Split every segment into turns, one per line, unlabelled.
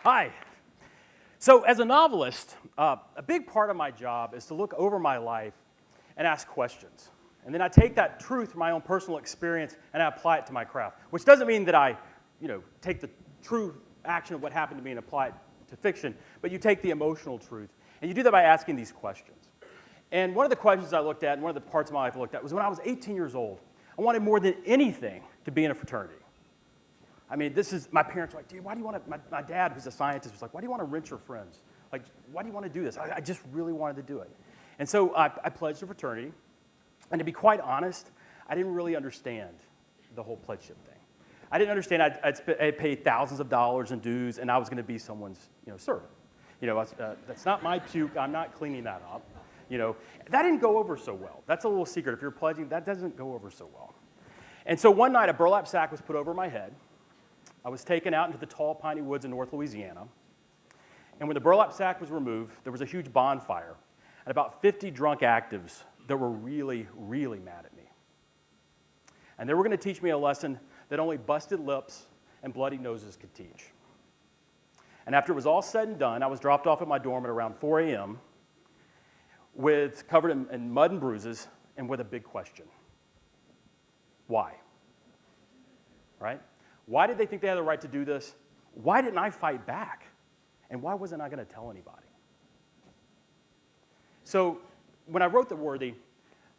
Hi. So as a novelist, a big part of my job is to look over my life and ask questions. And then I take that truth from my own personal experience and I apply it to my craft, which doesn't mean that I, take the true action of what happened to me and apply it to fiction, but you take the emotional truth. And you do that by asking these questions. And one of the questions I looked at, and one of the parts of my life I looked at, was when I was 18 years old, I wanted more than anything to be in a fraternity. I mean, my parents were like, dude, why do you want to, my dad, who's a scientist, was like, why do you want to wrench your friends? Like, why do you want to do this? I just really wanted to do it. And so I pledged a fraternity. And to be quite honest, I didn't really understand the whole pledgeship thing. I didn't understand I'd pay thousands of dollars in dues, and I was going to be someone's servant. That's not my puke. I'm not cleaning that up. That didn't go over so well. That's a little secret. If you're pledging, that doesn't go over so well. And so one night, a burlap sack was put over my head. I was taken out into the tall, piney woods in North Louisiana. And when the burlap sack was removed, there was a huge bonfire and about 50 drunk actives that were really, really mad at me. And they were going to teach me a lesson that only busted lips and bloody noses could teach. And after it was all said and done, I was dropped off at my dorm at around 4 a.m. Covered in mud and bruises and with a big question. Why? Right? Why did they think they had the right to do this? Why didn't I fight back? And why wasn't I going to tell anybody? So when I wrote The Worthy,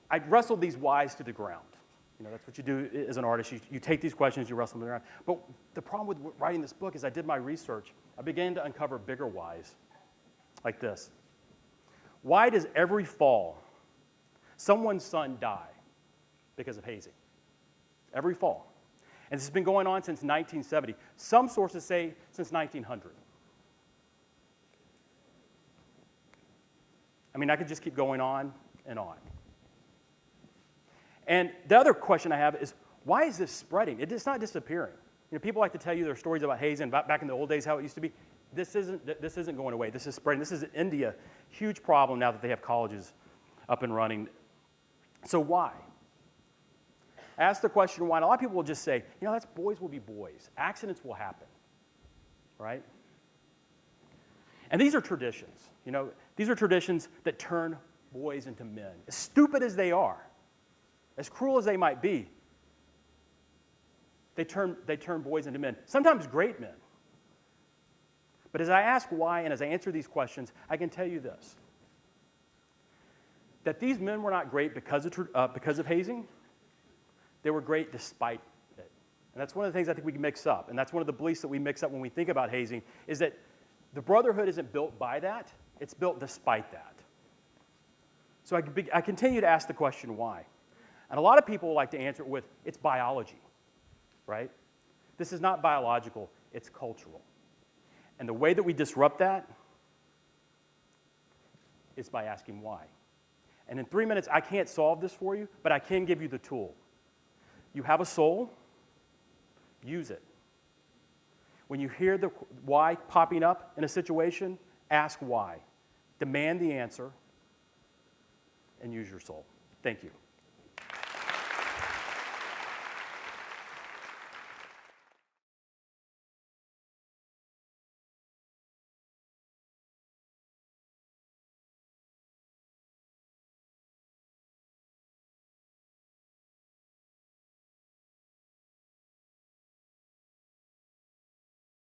I wrestled these whys to the ground. That's what you do as an artist. You take these questions, you wrestle them to the ground. But the problem with writing this book is I did my research. I began to uncover bigger whys, like this. Why does every fall someone's son die because of hazing? Every fall. And this has been going on since 1970. Some sources say since 1900. I mean, I could just keep going on and on. And the other question I have is, why is this spreading? It's not disappearing. People like to tell you their stories about hazing back in the old days, how it used to be. This isn't going away. This is spreading. This is in India, huge problem now that they have colleges up and running. So why? Ask the question why. And a lot of people will just say, that's boys will be boys. Accidents will happen, right? And these are traditions. These are traditions that turn boys into men. As stupid as they are, as cruel as they might be, they turn boys into men. Sometimes great men. But as I ask why and as I answer these questions, I can tell you this: that these men were not great because of hazing. They were great despite it. And that's one of the things I think we can mix up. And that's one of the beliefs that we mix up when we think about hazing, is that the brotherhood isn't built by that. It's built despite that. So I continue to ask the question why. And a lot of people like to answer it with, it's biology, right? This is not biological, it's cultural. And the way that we disrupt that is by asking why. And in 3 minutes, I can't solve this for you, but I can give you the tool. You have a soul, use it. When you hear the why popping up in a situation, ask why. Demand the answer, and use your soul. Thank you.